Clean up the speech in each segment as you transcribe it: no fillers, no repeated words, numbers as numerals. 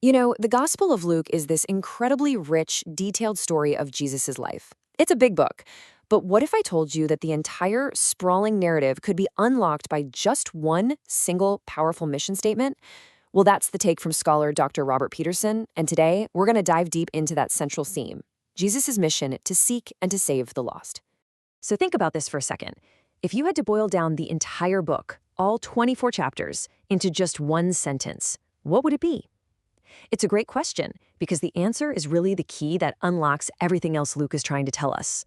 The Gospel of Luke is this incredibly rich, detailed story of Jesus' life. It's a big book. But what if I told you that the entire sprawling narrative could be unlocked by just one single powerful mission statement? Well, that's the take from scholar Dr. Robert Peterson, and today we're going to dive deep into that central theme, Jesus' mission to seek and to save the lost. So think about this for a second. If you had to boil down the entire book, all 24 chapters, into just one sentence, what would it be? It's a great question because the answer is really the key that unlocks everything else Luke is trying to tell us.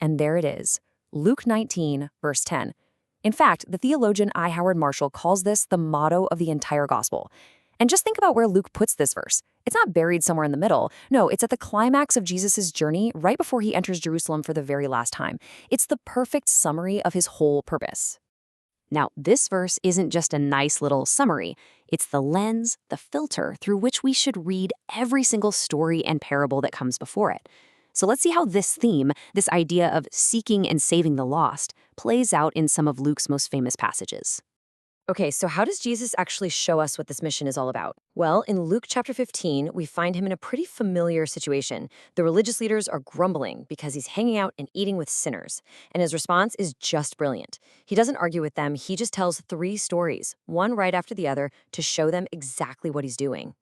And there it is, Luke 19, verse 10. In fact, the theologian I. Howard Marshall calls this the motto of the entire gospel. And just think about where Luke puts this verse. It's not buried somewhere in the middle. No, it's at the climax of Jesus' journey right before he enters Jerusalem for the very last time. It's the perfect summary of his whole purpose. Now, this verse isn't just a nice little summary. It's the lens, the filter through which we should read every single story and parable that comes before it. So let's see how this theme, this idea of seeking and saving the lost, plays out in some of Luke's most famous passages. Okay, so how does Jesus actually show us what this mission is all about? Well, in Luke chapter 15, we find him in a pretty familiar situation. The religious leaders are grumbling because he's hanging out and eating with sinners. And his response is just brilliant. He doesn't argue with them. He just tells 3 stories, one right after the other, to show them exactly what he's doing.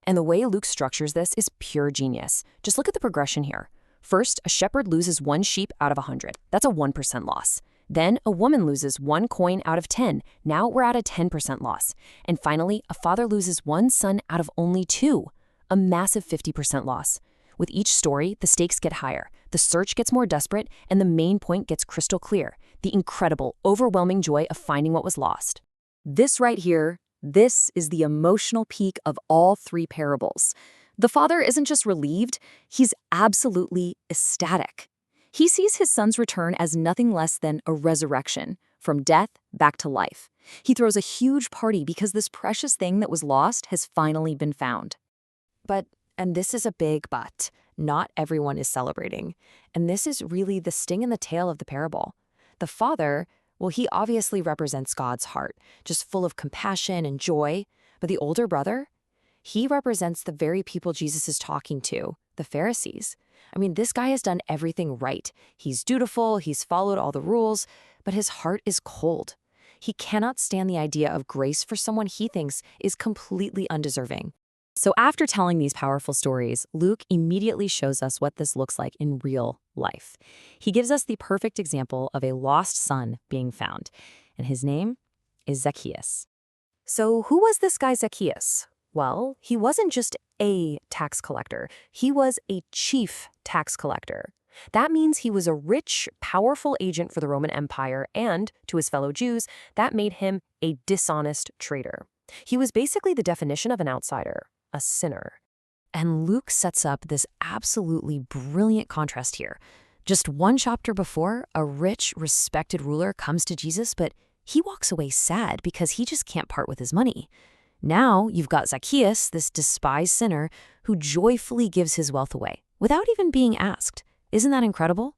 And the way Luke structures this is pure genius. Just look at the progression here. First, a shepherd loses 1 sheep out of 100. That's a 1% loss. Then a woman loses 1 coin out of 10. Now we're at a 10% loss. And finally, a father loses 1 son out of only 2. A massive 50% loss. With each story, the stakes get higher, the search gets more desperate, and the main point gets crystal clear. The incredible, overwhelming joy of finding what was lost. This right here, this is the emotional peak of all 3 parables. The father isn't just relieved, he's absolutely ecstatic. He sees his son's return as nothing less than a resurrection, from death back to life. He throws a huge party because this precious thing that was lost has finally been found. But, and this is a big but, not everyone is celebrating. And this is really the sting in the tail of the parable. The father, well, he obviously represents God's heart, just full of compassion and joy. But the older brother, he represents the very people Jesus is talking to, the Pharisees. I mean, this guy has done everything right. He's dutiful, he's followed all the rules, but his heart is cold. He cannot stand the idea of grace for someone he thinks is completely undeserving. So after telling these powerful stories, Luke immediately shows us what this looks like in real life. He gives us the perfect example of a lost son being found, and his name is Zacchaeus. So who was this guy Zacchaeus? Well, he wasn't just a tax collector. He was a chief tax collector. That means he was a rich, powerful agent for the Roman Empire, and to his fellow Jews, that made him a dishonest traitor. He was basically the definition of an outsider, a sinner. And Luke sets up this absolutely brilliant contrast here. Just 1 chapter before, a rich, respected ruler comes to Jesus, but he walks away sad because he just can't part with his money. Now you've got Zacchaeus, this despised sinner, who joyfully gives his wealth away without even being asked. Isn't that incredible?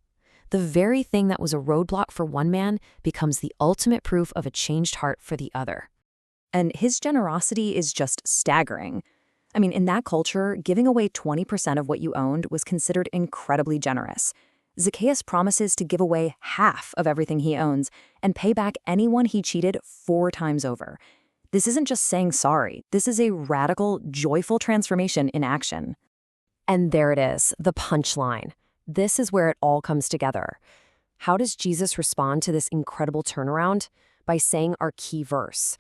The very thing that was a roadblock for one man becomes the ultimate proof of a changed heart for the other. And his generosity is just staggering. I mean, in that culture, giving away 20% of what you owned was considered incredibly generous. Zacchaeus promises to give away half of everything he owns and pay back anyone he cheated 4 times over. This isn't just saying sorry. This is a radical, joyful transformation in action. And there it is, the punchline. This is where it all comes together. How does Jesus respond to this incredible turnaround? By saying our key verse.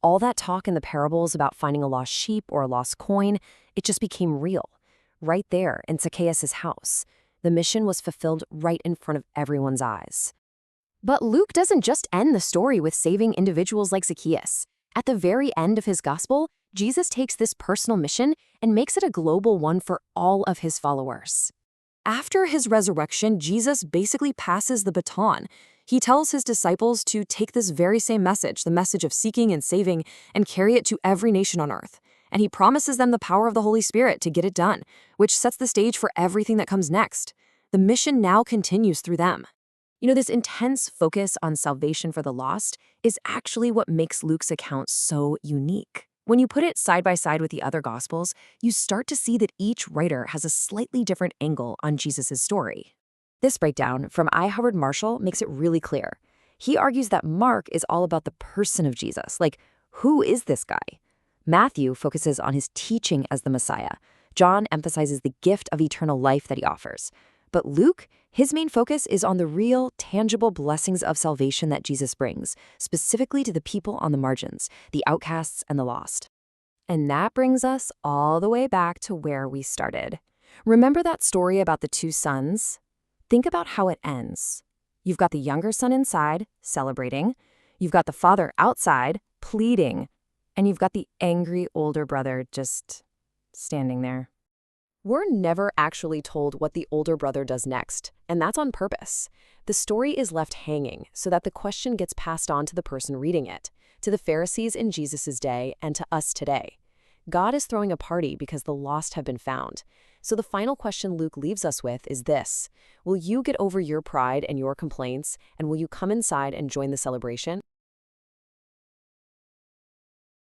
All that talk in the parables about finding a lost sheep or a lost coin, it just became real. Right there in Zacchaeus' house. The mission was fulfilled right in front of everyone's eyes. But Luke doesn't just end the story with saving individuals like Zacchaeus. At the very end of his gospel, Jesus takes this personal mission and makes it a global one for all of his followers. After his resurrection, Jesus basically passes the baton. He tells his disciples to take this very same message, the message of seeking and saving, and carry it to every nation on earth. And he promises them the power of the Holy Spirit to get it done, which sets the stage for everything that comes next. The mission now continues through them. This intense focus on salvation for the lost is actually what makes Luke's account so unique. When you put it side by side with the other Gospels, you start to see that each writer has a slightly different angle on Jesus' story. This breakdown from I. Howard Marshall makes it really clear. He argues that Mark is all about the person of Jesus, like, who is this guy? Matthew focuses on his teaching as the Messiah. John emphasizes the gift of eternal life that he offers. But Luke, his main focus is on the real, tangible blessings of salvation that Jesus brings, specifically to the people on the margins, the outcasts and the lost. And that brings us all the way back to where we started. Remember that story about the two sons? Think about how it ends. You've got the younger son inside, celebrating. You've got the father outside, pleading. And you've got the angry older brother just standing there. We're never actually told what the older brother does next, and that's on purpose. The story is left hanging so that the question gets passed on to the person reading it, to the Pharisees in Jesus' day and to us today. God is throwing a party because the lost have been found. So the final question Luke leaves us with is this: will you get over your pride and your complaints, and will you come inside and join the celebration?